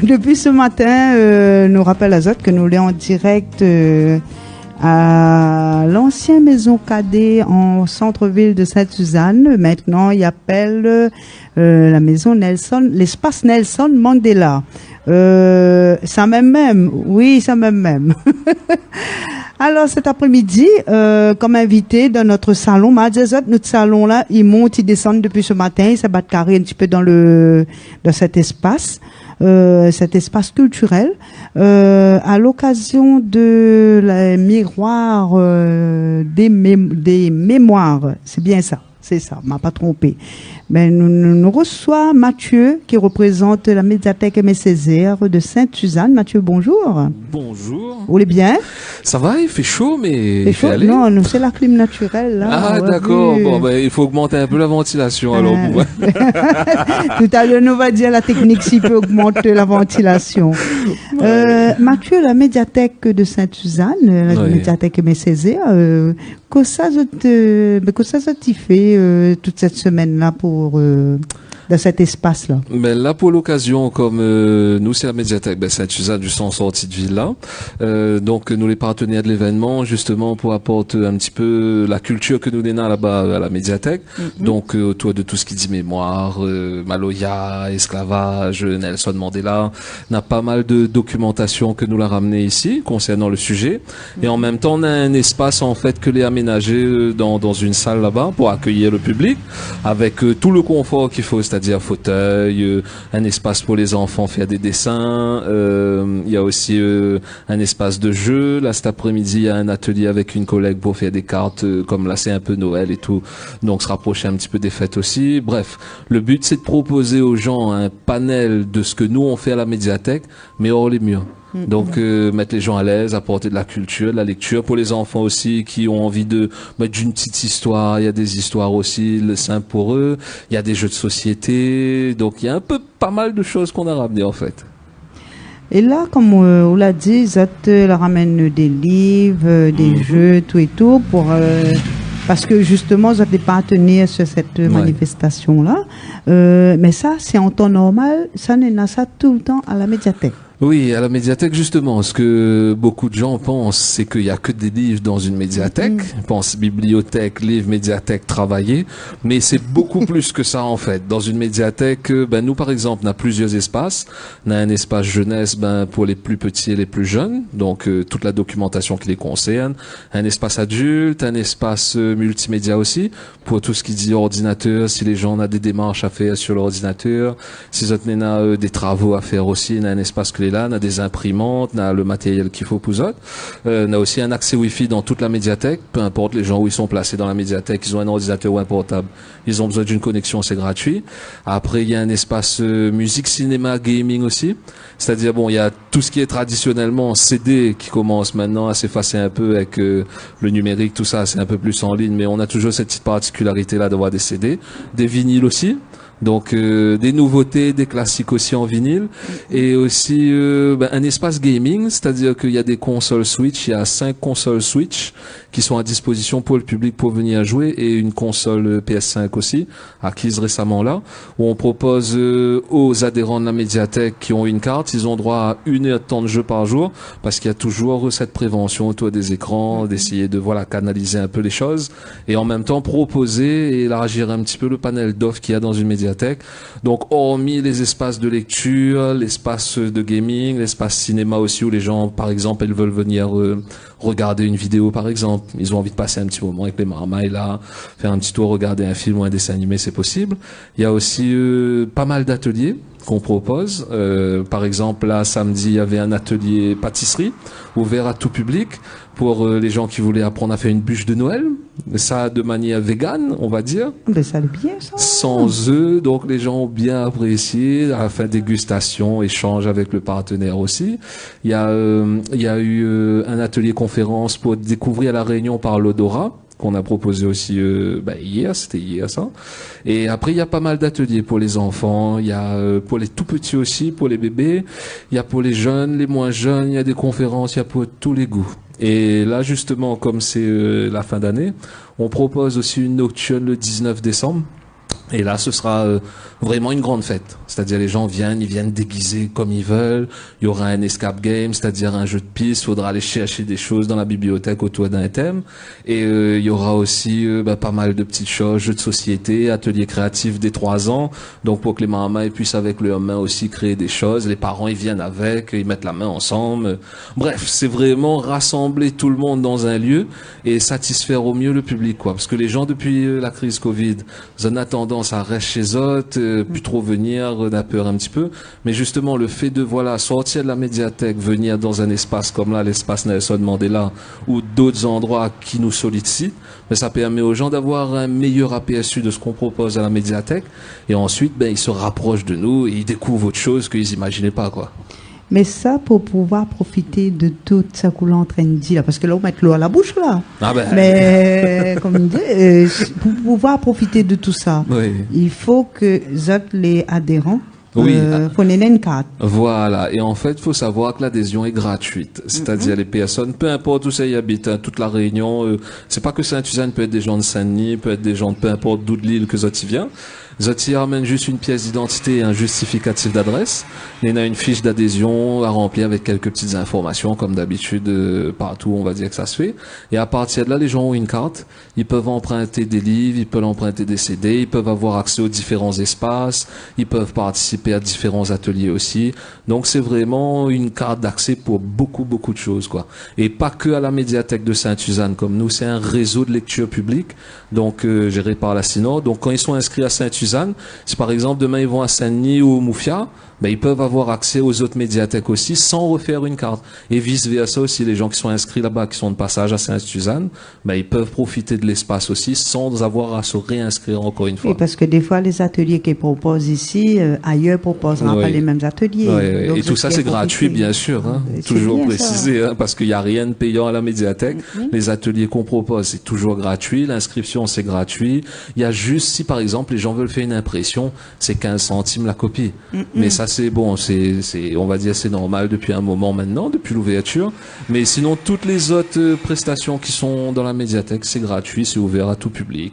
Depuis ce matin, nous rappelle Azote que nous sommes en direct à l'ancienne maison cadet en centre-ville de Sainte-Suzanne. Maintenant, il appelle la maison Nelson, l'espace Nelson Mandela. Ça même, oui, ça même. Alors cet après-midi, comme invité dans notre salon, notre salon là, il monte, il descend depuis ce matin, il s'abat carré un petit peu dans cet espace culturel, à l'occasion de la miroir des mémoires. C'est bien ça. C'est ça, m'a pas trompé. Mais nous reçoit Mathieu, qui représente la médiathèque Aimé Césaire de Sainte-Suzanne. Mathieu, bonjour. Bonjour. Vous allez bien? Ça va, il fait chaud, mais il fait aller. Non, c'est la clim naturelle, là. Ah, d'accord. Bon, ben, il faut augmenter un peu la ventilation, alors, pour moi. Tout à l'heure, nous va dire la technique s'il peut augmenter la ventilation. Mathieu, la médiathèque de Sainte-Suzanne, la médiathèque Aimé Césaire, que ça t'y fait toute cette semaine-là pour dans cet espace-là? Ben là, pour l'occasion, comme nous, c'est la médiathèque Sainte-Suzanne du centre sortie de ville là. Donc, nous les partenaires de l'événement, justement, pour apporter un petit peu la culture que nous donnons là-bas à la médiathèque. Donc, autour de tout ce qui dit mémoire, Maloya, esclavage, Nelson Mandela. On a pas mal de documentation que nous l'a ramené ici, concernant le sujet. Et en même temps, on a un espace, en fait, que les aménagé dans une salle là-bas pour accueillir le public, avec tout le confort qu'il faut, c'est-à-dire fauteuil, un espace pour les enfants faire des dessins, il y a aussi un espace de jeu. Là cet après-midi il y a un atelier avec une collègue pour faire des cartes, comme là c'est un peu Noël et tout, donc se rapprocher un petit peu des fêtes aussi. Bref, le but c'est de proposer aux gens un panel de ce que nous on fait à la médiathèque, mais hors les murs. Donc mettre les gens à l'aise, apporter de la culture, de la lecture pour les enfants aussi qui ont envie de mettre d'une petite histoire. Il y a des histoires aussi simples pour eux. Il y a des jeux de société. Donc il y a un peu pas mal de choses qu'on a ramenées en fait. Et là, comme on l'a dit, Zot leur ramène des livres, des jeux, tout et tout pour parce que justement, vous êtes partenaires sur cette manifestation-là. Mais ça, c'est en temps normal. Ça n'est pas ça tout le temps à la médiathèque. Oui, à la médiathèque, justement, ce que beaucoup de gens pensent, c'est qu'il y a que des livres dans une médiathèque. Ils pensent bibliothèque, livre, médiathèque, travailler. Mais c'est beaucoup plus que ça, en fait. Dans une médiathèque, nous, par exemple, on a plusieurs espaces. On a un espace jeunesse, pour les plus petits et les plus jeunes. Donc, toute la documentation qui les concerne. Un espace adulte, un espace multimédia aussi. Pour tout ce qui dit ordinateur, si les gens ont des démarches à faire sur l'ordinateur. Si on a des travaux à faire aussi, on a un espace que là, on a des imprimantes, on a le matériel qu'il faut pour eux. On a aussi un accès Wi-Fi dans toute la médiathèque, peu importe les gens où ils sont placés dans la médiathèque, ils ont un ordinateur ou un portable, ils ont besoin d'une connexion, c'est gratuit. Après, il y a un espace musique, cinéma, gaming aussi. C'est-à-dire, il y a tout ce qui est traditionnellement CD qui commence maintenant à s'effacer un peu avec le numérique, tout ça, c'est un peu plus en ligne, mais on a toujours cette petite particularité-là d'avoir des CD, des vinyles aussi. Donc des nouveautés, des classiques aussi en vinyle et aussi un espace gaming, c'est-à-dire qu'il y a des consoles Switch, il y a 5 consoles Switch qui sont à disposition pour le public pour venir jouer et une console PS5 aussi, acquise récemment là, où on propose aux adhérents de la médiathèque qui ont une carte, ils ont droit à 1 heure de temps de jeu par jour parce qu'il y a toujours cette prévention autour des écrans, d'essayer de canaliser un peu les choses et en même temps proposer et élargir un petit peu le panel d'offres qu'il y a dans une médiathèque. Donc, hormis les espaces de lecture, l'espace de gaming, l'espace cinéma aussi où les gens, par exemple, ils veulent venir regarder une vidéo, par exemple. Ils ont envie de passer un petit moment avec les marmailles là, faire un petit tour, regarder un film ou un dessin animé, c'est possible. Il y a aussi pas mal d'ateliers qu'on propose. Par exemple, là, samedi, il y avait un atelier pâtisserie ouvert à tout public pour les gens qui voulaient apprendre à faire une bûche de Noël. Ça, de manière végane, on va dire. Mais ça le bien, ça. Sans œufs, donc les gens ont bien apprécié. À la fin, dégustation, échange avec le partenaire aussi. Il y a eu un atelier conférence pour découvrir la Réunion par l'odorat, qu'on a proposé aussi c'était hier ça. Et après il y a pas mal d'ateliers pour les enfants, il y a pour les tout petits aussi, pour les bébés, il y a pour les jeunes, les moins jeunes, il y a des conférences, il y a pour tous les goûts. Et là justement comme c'est la fin d'année, on propose aussi une nocturne le 19 décembre Et là, ce sera vraiment une grande fête. C'est-à-dire les gens ils viennent déguisés comme ils veulent. Il y aura un escape game, c'est-à-dire un jeu de piste. Il faudra aller chercher des choses dans la bibliothèque autour d'un thème. Et il y aura aussi pas mal de petites choses, jeux de société, ateliers créatifs dès 3 ans. Donc pour que les mamans ils puissent avec leurs mains aussi créer des choses. Les parents ils viennent avec, ils mettent la main ensemble. Bref, c'est vraiment rassembler tout le monde dans un lieu et satisfaire au mieux le public, quoi. Parce que les gens depuis la crise Covid, ils ont tendance à rester chez eux, plus trop venir, on a peur un petit peu. Mais justement, le fait de sortir de la médiathèque, venir dans un espace comme là, l'espace Nelson Mandela, ou d'autres endroits qui nous sollicitent, mais ça permet aux gens d'avoir un meilleur aperçu de ce qu'on propose à la médiathèque. Et ensuite, ils se rapprochent de nous et ils découvrent autre chose qu'ils n'imaginaient pas, quoi. Mais ça, pour pouvoir profiter de tout ça qu'on est en train de dire, là, parce que là, on met l'eau à la bouche, là. Ah ben. Mais, comme on dit, pour pouvoir profiter de tout ça, Oui. il faut que les adhérents, Oui. faut une carte. Voilà. Et en fait, il faut savoir que l'adhésion est gratuite. C'est-à-dire les personnes, peu importe où ça y habite, toute la Réunion, c'est pas que Saint-Suzanne, peut être des gens de Saint-Denis, peut être des gens de peu importe d'où de l'île que ça y vient. Zoti amène juste une pièce d'identité et un justificatif d'adresse. Il y a une fiche d'adhésion à remplir avec quelques petites informations, comme d'habitude, partout, on va dire que ça se fait. Et à partir de là, les gens ont une carte. Ils peuvent emprunter des livres, ils peuvent emprunter des CD, ils peuvent avoir accès aux différents espaces, ils peuvent participer à différents ateliers aussi. Donc, c'est vraiment une carte d'accès pour beaucoup, beaucoup de choses, quoi. Et pas que à la médiathèque de Sainte-Suzanne, comme nous, c'est un réseau de lecture publique, donc, géré par la CINOR. Donc, quand ils sont inscrits à Sainte-Suzanne, si par exemple demain ils vont à Saint-Denis ou au Moufia, ils peuvent avoir accès aux autres médiathèques aussi sans refaire une carte. Et vice versa aussi, les gens qui sont inscrits là-bas, qui sont de passage à Sainte-Suzanne, ils peuvent profiter de l'espace aussi sans avoir à se réinscrire encore une fois. Et parce que des fois, les ateliers qu'ils proposent ici, ailleurs proposeront pas les mêmes ateliers. Oui. Donc, et tout ça, c'est gratuit, bien sûr. Toujours bien précisé, parce qu'il n'y a rien de payant à la médiathèque. Les ateliers qu'on propose, c'est toujours gratuit. L'inscription, c'est gratuit. Il y a juste, si par exemple, les gens veulent faire une impression, c'est 15 centimes la copie. Mais ça, c'est bon, on va dire, c'est normal depuis un moment maintenant, depuis l'ouverture. Mais sinon, toutes les autres prestations qui sont dans la médiathèque, c'est gratuit, c'est ouvert à tout public.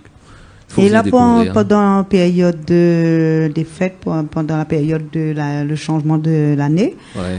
Et là, pendant la période des fêtes, pendant la période le changement de l'année,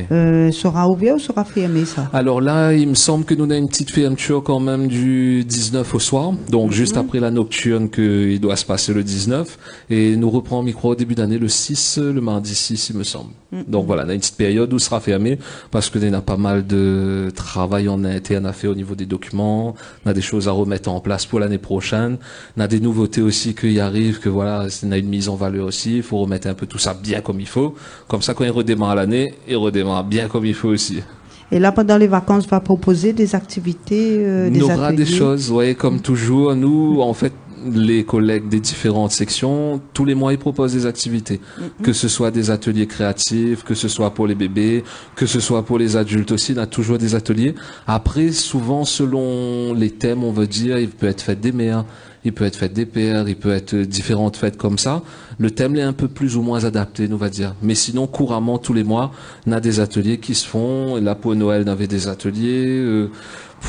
sera ouvert ou sera fermé, ça? Alors là, il me semble que nous avons une petite fermeture quand même du 19 au soir, donc juste après la nocturne qu'il doit se passer le 19, et nous reprend micro au début d'année le 6, le mardi 6, il me semble. Donc voilà, on a une petite période où sera fermé, parce que on a pas mal de travail en interne à faire au niveau des documents, on a des choses à remettre en place pour l'année prochaine, on a des nouveautés aussi qui arrivent, que voilà, on a une mise en valeur aussi, il faut remettre un peu tout ça bien comme il faut, comme ça quand il redémarre l'année, il redémarre bien comme il faut aussi. Et là, pendant les vacances, on va proposer des activités, des ateliers. On aura des choses, comme toujours. Nous, en fait, les collègues des différentes sections, tous les mois, ils proposent des activités. Que ce soit des ateliers créatifs, que ce soit pour les bébés, que ce soit pour les adultes aussi, on a toujours des ateliers. Après, souvent, selon les thèmes, on veut dire, il peut être fête des mères, il peut être fête des pères, il peut être différentes fêtes comme ça. Le thème est un peu plus ou moins adapté, on va dire. Mais sinon, couramment, tous les mois, on a des ateliers qui se font. Et là, pour Noël, on avait des ateliers.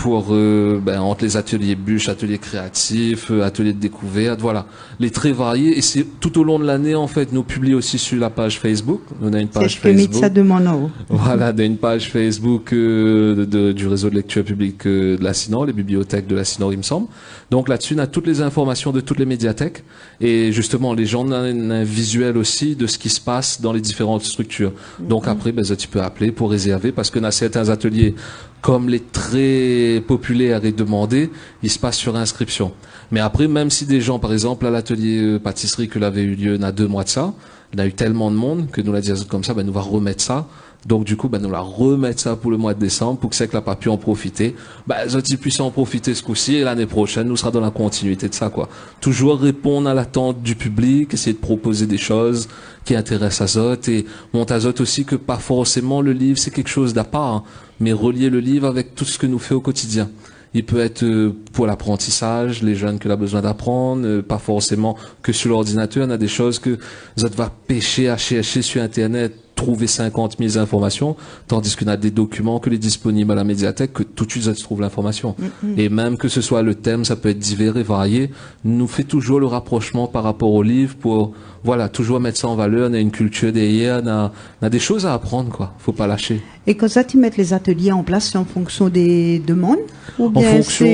Entre les ateliers bûches, ateliers créatifs, ateliers de découverte, voilà. Les très variés. Et c'est tout au long de l'année, en fait, nous publions aussi sur la page Facebook. On a une page Facebook. Ça de mon nom. Voilà, on a une page Facebook du réseau de lecture publique de la CINOR, les bibliothèques de la CINOR, il me semble. Donc là-dessus, on a toutes les informations de toutes les médiathèques. Et justement, les gens ont un visuel aussi de ce qui se passe dans les différentes structures. Donc après, tu peux appeler pour réserver, parce qu'on a certains ateliers, comme les très populaires et demandés, ils se passent sur inscription. Mais après, même si des gens, par exemple, à l'atelier pâtisserie que l'avait eu lieu il y a 2 mois de ça, on a eu tellement de monde que nous l'a dit comme ça, nous va remettre ça. Donc du coup, nous la remettre ça pour le mois de décembre pour que c'est que la pas pu en profiter. Ils puissent en profiter ce coup-ci et l'année prochaine, nous sera dans la continuité de ça, quoi. Toujours répondre à l'attente du public, essayer de proposer des choses qui intéressent Azote et montre Azote aussi que pas forcément le livre c'est quelque chose d'à part, mais relier le livre avec tout ce que nous fait au quotidien. Il peut être pour l'apprentissage, les jeunes que l'on a besoin d'apprendre, pas forcément que sur l'ordinateur. On a des choses que Azote va pêcher à chercher sur Internet trouver 50 000 informations, tandis qu'on a des documents que les disponibles à la médiathèque, que tout de suite, ça se trouve l'information. Et même que ce soit le thème, ça peut être divers et varié, nous fait toujours le rapprochement par rapport au livre pour, voilà, toujours mettre ça en valeur. On a une culture derrière, on a des choses à apprendre, quoi. Faut pas lâcher. Et quand ça, tu mets les ateliers en place, c'est en fonction des demandes? Ou bien fonction,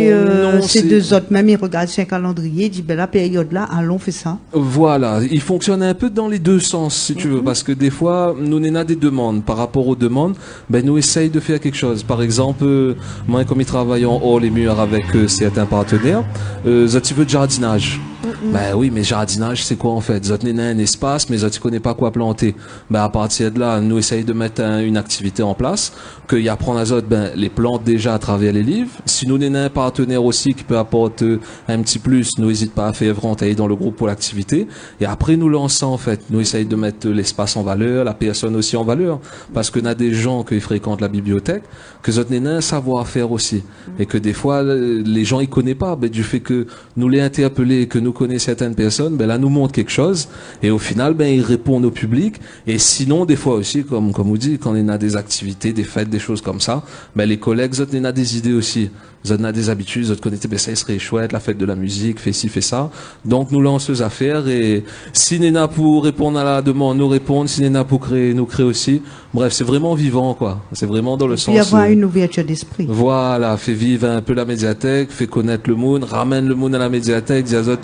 c'est deux autres, même ils regardent sur un calendrier, ils disent, ben la période-là, allons, fait ça. Voilà, il fonctionne un peu dans les deux sens, si tu veux, parce que des fois, nous, on a des demandes. Par rapport aux demandes, ben, nous essaye de faire quelque chose. Par exemple, moi, comme ils travaillent en haut les murs avec certains partenaires, tu veux de jardinage. Ben oui, mais jardinage, c'est quoi en fait? Zot n'est un espace, mais tu connais pas quoi planter. Ben à partir de là, nous essayons de mettre une activité en place, qu'il apprend à Zot, ben les plantes déjà à travers les livres. Si nous n'avons un partenaire aussi qui peut apporter un petit plus, nous n'hésite pas à faire rentrer dans le groupe pour l'activité. Et après nous lançons en fait, nous essayons de mettre l'espace en valeur, la personne aussi en valeur, parce qu'on a des gens qui fréquentent la bibliothèque, que Zot n'est un savoir-faire aussi, et que des fois les gens ils connaissent pas, ben du fait que nous les interpellés, que nous connaissons certaines personnes, ben là nous montre quelque chose et au final ben ils répondent au public. Et sinon des fois aussi comme vous dites, quand on a des activités, des fêtes, des choses comme ça, ben les collègues autres on a des idées aussi, ils ont des habitudes, ils ont connaissent ben ça serait chouette la fête de la musique, fait ci fait ça, donc nous lançons les affaires. Et si Néna pour répondre à la demande nous répondre, si Néna pour créer nous crée aussi. Bref, c'est vraiment vivant quoi, c'est vraiment dans le sens, il y avoir une ouverture d'esprit, voilà, fait vivre un peu la médiathèque, fait connaître le monde, ramène le monde à la médiathèque, dis à Zot,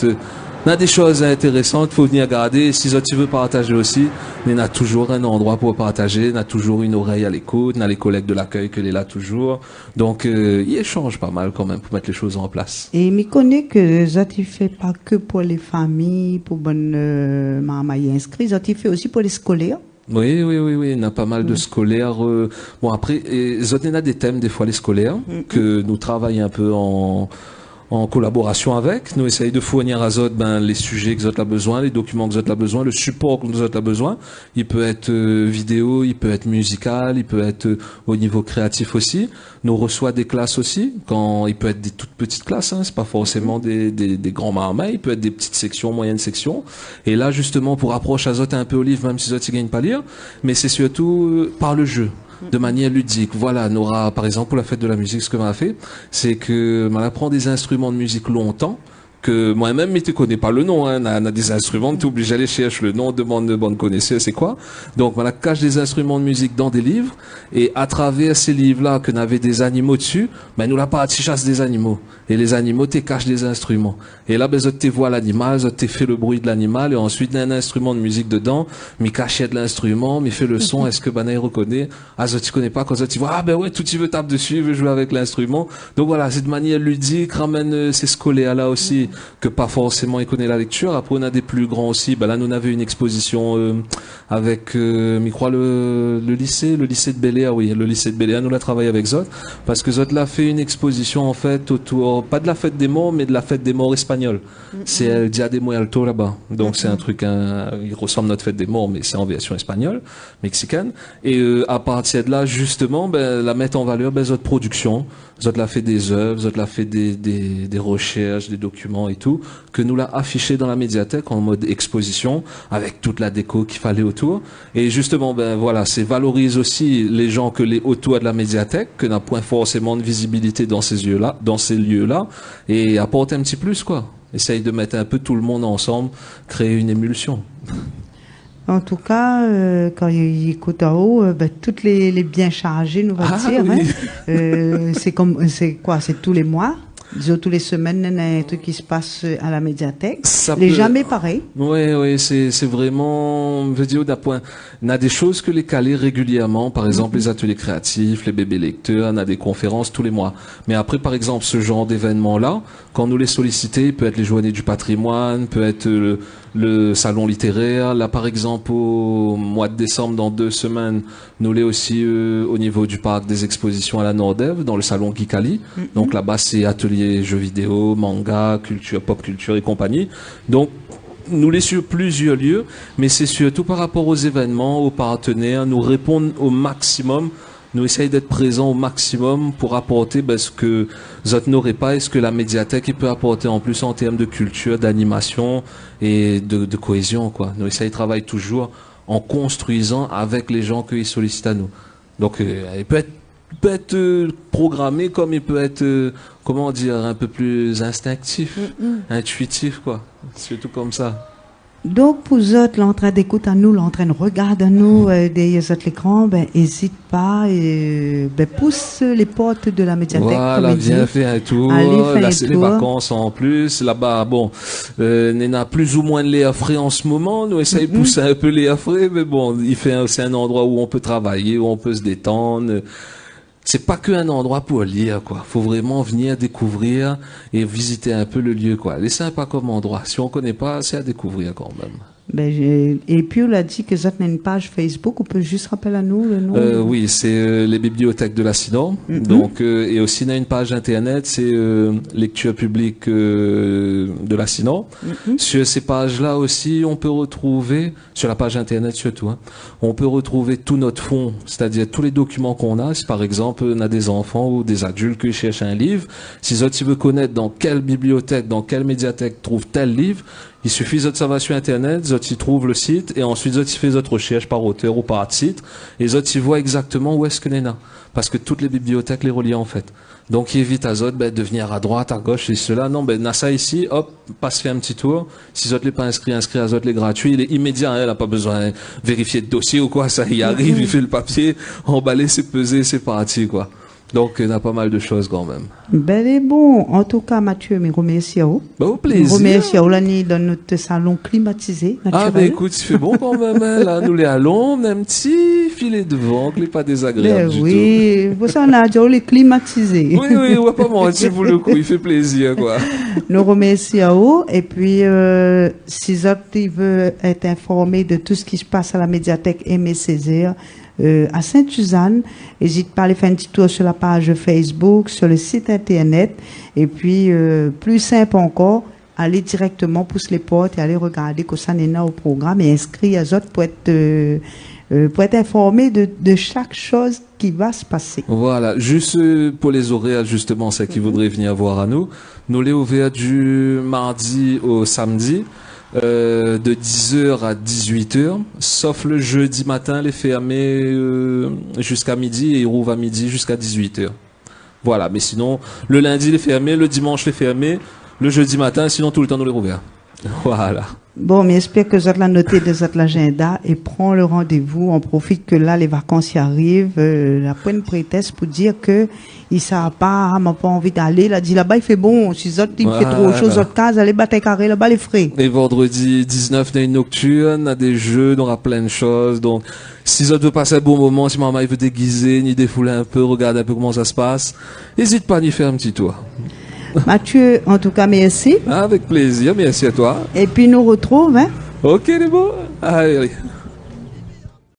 on a des choses intéressantes, faut venir regarder. Si tu veux partager aussi, on a toujours un endroit pour partager, on a toujours une oreille à l'écoute, on a les collègues de l'accueil que est là toujours. Donc, ils échangent pas mal quand même pour mettre les choses en place. Et je connais que ça ne fait pas que pour les familles, pour bonne maman inscrits, ça fait aussi pour les scolaires. Oui, on a pas mal de scolaires. Bon après, on a des thèmes des fois les scolaires que nous travaillons un peu en collaboration avec. Nous essayons de fournir à Zot les sujets que Zot a besoin, les documents que Zot a besoin, le support que Zot a besoin. Il peut être vidéo, il peut être musical, il peut être au niveau créatif aussi. Nous reçoit des classes aussi, quand il peut être des toutes petites classes, hein, c'est pas forcément des grands marmailles, il peut être des petites sections, moyennes sections. Et là justement pour approcher à Zot un peu au livre, même si Zot ne gagne pas à lire, mais c'est surtout par le jeu, de manière ludique. Voilà, Nora, par exemple, pour la fête de la musique, ce que m'a fait, c'est que m'en apprend des instruments de musique longtemps, que moi-même, mais tu connais pas le nom, hein, on a des instruments, tu es obligé d'aller chercher le nom, demande de bonne connaisseur, c'est quoi. Donc, voilà, cache des instruments de musique dans des livres, et à travers ces livres-là, qu'on avait des animaux dessus, ben, nous, la partie chasse des animaux. Et les animaux, tu cachent des instruments. Et là, ben, tu vois l'animal, tu fait le bruit de l'animal, et ensuite, il y a un instrument de musique dedans, mais cachette l'instrument, mais fait le son, est-ce que Banaï reconnaît? Ah, tu connais pas, quand tu vois, ah, ben ouais, tout tu veux tape dessus, il veut jouer avec l'instrument. Donc voilà, c'est de manière ludique, ramène ces scolaires-là aussi, que pas forcément ils connaissent la lecture. Après on a des plus grands aussi. Ben là nous on avait une exposition avec je crois le lycée de Bel-Air, oui, le lycée de Bel-Air, nous l'a travaillé avec Zot, parce que Zot l'a fait une exposition en fait autour, pas de la fête des morts, mais de la fête des morts espagnole. C'est El Dia de Muertos là-bas. Donc c'est un truc, il ressemble à notre fête des morts, mais c'est en version espagnole, mexicaine. Et à partir de là, justement, ben, la mettre en valeur, ben, Zot production. Zot l'a fait des œuvres, Zot l'a fait des recherches, des documents et tout, que nous l'a affiché dans la médiathèque en mode exposition, avec toute la déco qu'il fallait autour. Et justement, ben voilà, c'est valorise aussi les gens que les autour de la médiathèque, que n'a point forcément de visibilité dans ces lieux-là, et apporte un petit plus, quoi. Essaye de mettre un peu tout le monde ensemble, créer une émulsion. En tout cas, quand il écoute en haut, ben, toutes les bien chargés, nous va dire. Oui. Hein. C'est quoi? C'est tous les mois? Disons, tous les semaines, il y a un truc qui se passe à la médiathèque. Les jamais pareil. Oui, c'est vraiment, je veux dire, d'un point, on a des choses que les caler régulièrement, par exemple, les ateliers créatifs, les bébés lecteurs, on a des conférences tous les mois. Mais après, par exemple, ce genre d'événements-là, quand nous les solliciter, peut être les journées du patrimoine, peut être le salon littéraire. Là, par exemple, au mois de décembre, dans 2 semaines, nous l'est aussi au niveau du parc des expositions à la Nordève, dans le salon Kikali. Donc là-bas, c'est atelier jeux vidéo, manga, culture, pop culture et compagnie. Donc, nous l'est sur plusieurs lieux, mais c'est surtout par rapport aux événements, aux partenaires, nous répondre au maximum. Nous essayons d'être présents au maximum pour apporter ce que Zot n'aurait pas et ce que la médiathèque peut apporter en plus en termes de culture, d'animation et de cohésion, quoi. Nous essayons de travailler toujours en construisant avec les gens qu'ils sollicitent à nous. Donc, il peut être programmé comme il peut être, comment dire, un peu plus instinctif, intuitif, quoi. Surtout comme ça. Donc, pour autres, l'entrain d'écoute à nous, l'entrain de regarder à nous, derrière l'écran, ben, hésite pas, et, ben, pousse les portes de la médiathèque. Voilà, viens faire un tour. Là, c'est les vacances en plus. Là-bas, bon, on a plus ou moins de Léa frais en ce moment. Nous essayons de pousser un peu Léa frais, mais bon, c'est un endroit où on peut travailler, où on peut se détendre. C'est pas que un endroit pour lire, quoi. Faut vraiment venir découvrir et visiter un peu le lieu, quoi. C'est sympa comme endroit. Si on connaît pas, c'est à découvrir quand même. Ben, et puis, on a dit que ça tenait une page Facebook. On peut juste rappeler à nous le nom? Oui, c'est les bibliothèques de la Sinon. Donc, et aussi, on a une page internet, c'est lecture publique de la Sinon. Sur ces pages-là aussi, on peut retrouver, sur la page internet surtout, hein, on peut retrouver tout notre fond, c'est-à-dire tous les documents qu'on a. Si par exemple, on a des enfants ou des adultes qui cherchent un livre, si tu veux connaître dans quelle bibliothèque, dans quelle médiathèque trouve tel livre, il suffit de sur Internet, ils trouvent le site, et ensuite ils font votre recherche par auteur ou par titre, et ils voient exactement où est-ce que n'est là. Parce que toutes les bibliothèques les relient en fait. Donc il évite à Zot de venir à droite, à gauche, et cela. Non, n'a ça ici, hop, passe faire un petit tour. Si Zot n'est pas inscrit à Zot les gratuit, il est immédiat, hein, il n'a pas besoin de vérifier de dossier ou quoi, ça y arrive, il fait le papier, emballé, c'est pesé, c'est parti, quoi. Donc, il y a pas mal de choses quand même. Ben, et bon, en tout cas, Mathieu, me remercie à vous. Ben, au plaisir. Me remercie à vous, là, dans notre salon climatisé, naturel. Ah, ben, écoute, il fait bon quand même, hein. Là, nous les allons, on a un petit filet de vent, qui n'est pas désagréable du oui, vous en avez déjà, les climatisé. Oui, on va pas mentir pour le coup, il fait plaisir, quoi. Nous remercions à vous, et puis, si vous veut être informé de tout ce qui se passe à la médiathèque Aimé Césaire, à Sainte-Suzanne, n'hésite pas à aller faire un petit tour sur la page Facebook, sur le site internet, et puis plus simple encore, aller directement pousser les portes et aller regarder que ça n'est au programme et inscrire à autres pour être informé de chaque chose qui va se passer. Voilà, juste pour les horaires justement, ceux qui voudraient venir voir à nous, nous les ouverts du mardi au samedi. De 10h à 18h, sauf le jeudi matin, les fermés jusqu'à midi et ils rouvrent à midi jusqu'à 18h. Voilà, mais sinon, le lundi les fermés, le dimanche les fermés, le jeudi matin, sinon tout le temps nous les rouvrons. Voilà. Bon, mais j'espère que vous avez noté de votre agenda et prend le rendez-vous. On profite que là, les vacances y arrivent. La point prétexte pour dire que il savent pas, m'a pas envie d'aller. Là, dit là-bas, il fait bon. Si autres, il fait trop chaud, autres cases, allez battre carré là-bas, les frais. Et vendredi 19, on a une nocturne, on a des jeux, on a plein de choses. Donc, si autres veut passer un bon moment, si maman il veut déguiser, ni défouler un peu, regarder un peu comment ça se passe, n'hésite pas à y faire un petit tour. Mathieu, en tout cas, merci. Avec plaisir, merci à toi. Et puis nous retrouvons, hein. Ok, les beaux. Allez.